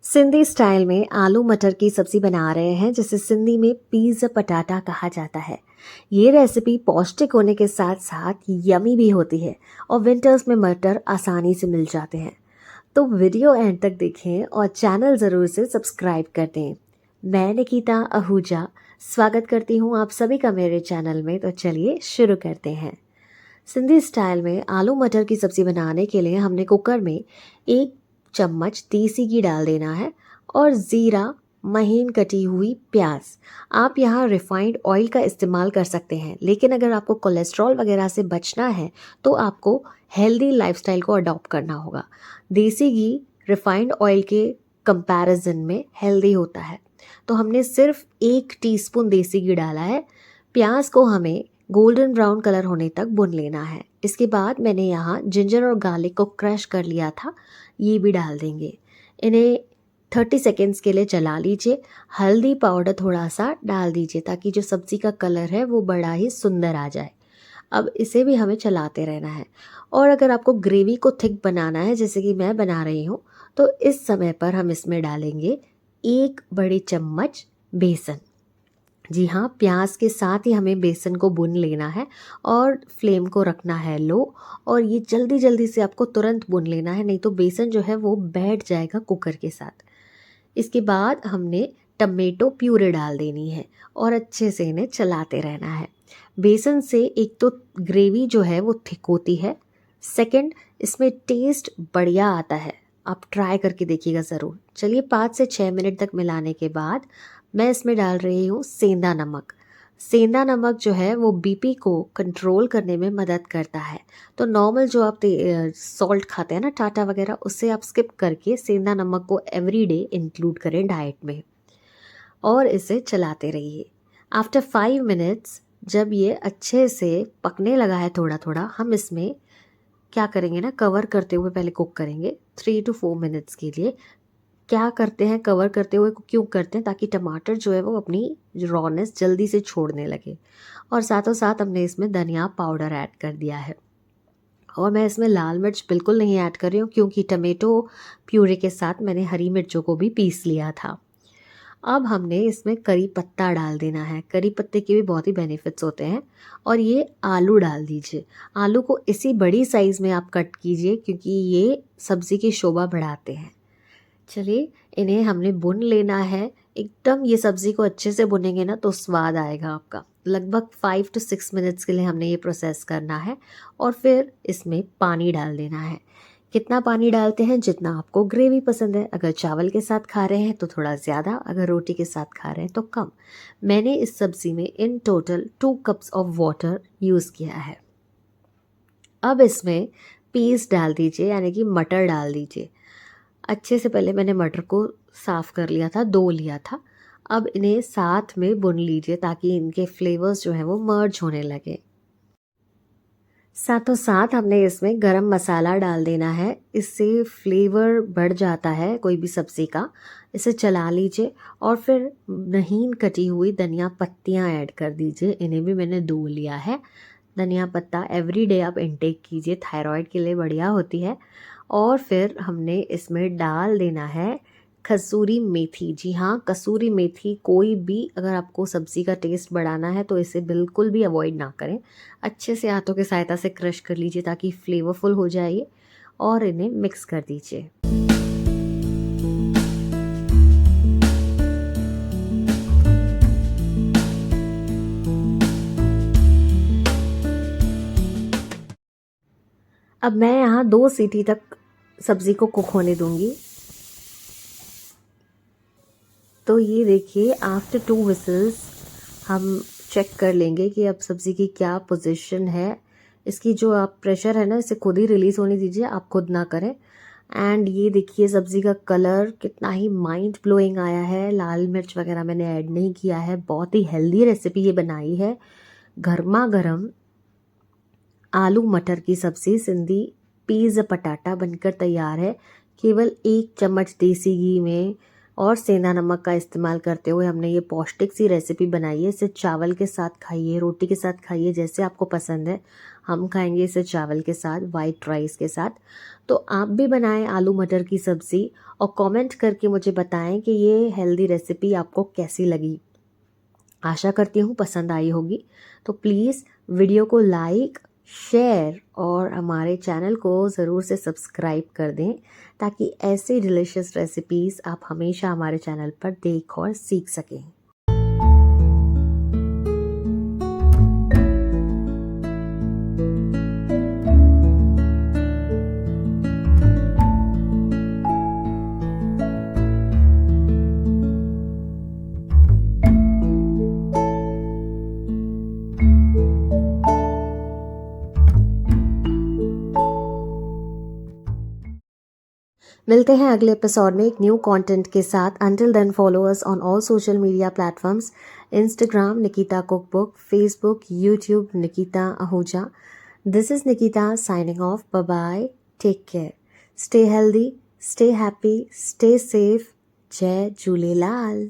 Sindhi style में आलू मटर की सब्जी बना रहे हैं जिसे सिंधी में पीज़ पटाटा कहा जाता है। ये रेसिपी पौष्टिक होने के साथ साथ यमी भी होती है और विंटर्स में मटर आसानी से मिल जाते हैं। तो वीडियो एंड तक देखें और चैनल ज़रूर से सब्सक्राइब कर दें। मैं निकिता आहूजा स्वागत करती हूँ आप सभी का मेरे चैनल में। तो चलिए शुरू करते हैं। सिंधी स्टाइल में आलू मटर की सब्ज़ी बनाने के लिए हमने कुकर में 1 चम्मच देसी घी डाल देना है और ज़ीरा, महीन कटी हुई प्याज। आप यहाँ रिफाइंड ऑयल का इस्तेमाल कर सकते हैं, लेकिन अगर आपको कोलेस्ट्रॉल वगैरह से बचना है तो आपको हेल्दी लाइफस्टाइल को अडॉप्ट करना होगा। देसी घी रिफाइंड ऑयल के कंपैरिजन में हेल्दी होता है। तो हमने सिर्फ 1 टीस्पून देसी घी डाला है। प्याज को हमें गोल्डन ब्राउन कलर होने तक भून लेना है। इसके बाद मैंने यहाँ जिंजर और गार्लिक को क्रश कर लिया था, ये भी डाल देंगे। इन्हें 30 सेकेंड्स के लिए चला लीजिए। हल्दी पाउडर थोड़ा सा डाल दीजिए ताकि जो सब्ज़ी का कलर है वो बड़ा ही सुंदर आ जाए। अब इसे भी हमें चलाते रहना है। और अगर आपको ग्रेवी को थिक बनाना है जैसे कि मैं बना रही हूँ, तो इस समय पर हम इसमें डालेंगे 1 बड़ी चम्मच बेसन। जी हाँ, प्याज के साथ ही हमें बेसन को भून लेना है और फ्लेम को रखना है लो। और ये जल्दी जल्दी से आपको तुरंत भून लेना है, नहीं तो बेसन जो है वो बैठ जाएगा कुकर के साथ। इसके बाद हमने टमेटो प्यूरे डाल देनी है और अच्छे से इन्हें चलाते रहना है। बेसन से एक तो ग्रेवी जो है वो थिक होती है, सेकंड इसमें टेस्ट बढ़िया आता है। आप ट्राई करके देखिएगा ज़रूर। चलिए 5 से 6 मिनट तक मिलाने के बाद मैं इसमें डाल रही हूँ सेंधा नमक। सेंधा नमक जो है वो बीपी को कंट्रोल करने में मदद करता है। तो नॉर्मल जो आप सॉल्ट खाते हैं ना, टाटा वगैरह, उससे आप स्किप करके सेंधा नमक को एवरीडे इंक्लूड करें डाइट में और इसे चलाते रहिए। आफ्टर 5 मिनट्स जब ये अच्छे से पकने लगा है थोड़ा थोड़ा, हम इसमें क्या करेंगे ना, कवर करते हुए पहले कुक करेंगे 3 to 4 मिनट्स के लिए। क्या करते हैं कवर करते हुए, क्यों करते हैं, ताकि टमाटर जो है वो अपनी रॉनेस जल्दी से छोड़ने लगे। और साथों साथ हमने इसमें धनिया पाउडर ऐड कर दिया है। और मैं इसमें लाल मिर्च बिल्कुल नहीं ऐड कर रही हूँ क्योंकि टमेटो प्यूरे के साथ मैंने हरी मिर्चों को भी पीस लिया था। अब हमने इसमें करी पत्ता डाल देना है। करी पत्ते के भी बहुत ही बेनिफिट्स होते हैं। और ये आलू डाल दीजिए। आलू को इसी बड़ी साइज़ में आप कट कीजिए क्योंकि ये सब्ज़ी की शोभा बढ़ाते हैं। चलिए इन्हें हमने भून लेना है एकदम। ये सब्ज़ी को अच्छे से भुनेंगे ना तो स्वाद आएगा आपका। लगभग 5 to 6 मिनट्स के लिए हमने ये प्रोसेस करना है। और फिर इसमें पानी डाल देना है। कितना पानी डालते हैं, जितना आपको ग्रेवी पसंद है। अगर चावल के साथ खा रहे हैं तो थोड़ा ज़्यादा, अगर रोटी के साथ खा रहे हैं तो कम। मैंने इस सब्ज़ी में in total 2 cups of water use किया है। अब इसमें पीस डाल दीजिए, यानी कि मटर डाल दीजिए। अच्छे से पहले मैंने मटर को साफ़ कर लिया था, धो लिया था। अब इन्हें साथ में भून लीजिए ताकि इनके फ्लेवर्स जो हैं वो मर्ज होने लगे। साथों साथ हमने इसमें गरम मसाला डाल देना है, इससे फ्लेवर बढ़ जाता है कोई भी सब्ज़ी का। इसे चला लीजिए और फिर महीन कटी हुई धनिया पत्तियाँ ऐड कर दीजिए। इन्हें भी मैंने धो लिया है। धनिया पत्ता एवरीडे आप इनटेक कीजिए, थायराइड के लिए बढ़िया होती है। और फिर हमने इसमें डाल देना है कसूरी मेथी। जी हाँ, कसूरी मेथी कोई भी, अगर आपको सब्ज़ी का टेस्ट बढ़ाना है तो इसे बिल्कुल भी अवॉइड ना करें। अच्छे से हाथों की सहायता से क्रश कर लीजिए ताकि फ्लेवरफुल हो जाए और इन्हें मिक्स कर दीजिए। अब मैं यहाँ 2 सीटी तक सब्ज़ी को कुक होने दूंगी। तो ये देखिए, आफ्टर 2 विसल्स हम चेक कर लेंगे कि अब सब्ज़ी की क्या पोजीशन है। इसकी जो आप प्रेशर है ना, इसे खुद ही रिलीज़ होने दीजिए, आप खुद ना करें। एंड ये देखिए सब्ज़ी का कलर कितना ही माइंड ब्लोइंग आया है। लाल मिर्च वगैरह मैंने ऐड नहीं किया है। बहुत ही हेल्दी रेसिपी ये बनाई है। गर्मा गर्म आलू मटर की सब्ज़ी सिंधी पीज़ पटाटा बनकर तैयार है। केवल 1 चम्मच देसी घी में और सेंधा नमक का इस्तेमाल करते हुए हमने ये पौष्टिक सी रेसिपी बनाई है। इसे चावल के साथ खाइए, रोटी के साथ खाइए, जैसे आपको पसंद है। हम खाएंगे इसे चावल के साथ, वाइट राइस के साथ। तो आप भी बनाएं आलू मटर की सब्ज़ी और कमेंट करके मुझे बताएं कि ये हेल्दी रेसिपी आपको कैसी लगी। आशा करती हूँ पसंद आई होगी। तो प्लीज़ वीडियो को लाइक, शेयर और हमारे चैनल को ज़रूर से सब्सक्राइब कर दें, ताकि ऐसे डिलीशियस रेसिपीज़ आप हमेशा हमारे चैनल पर देख और सीख सकें। मिलते हैं अगले एपिसोड में एक न्यू कंटेंट के साथ। Until then follow us on all social media platforms, Instagram Nikita cookbook, Facebook, YouTube Nikita Ahuja. This is Nikita signing off. Bye bye, take care, stay healthy, stay happy, stay safe. जय झूलेलाल।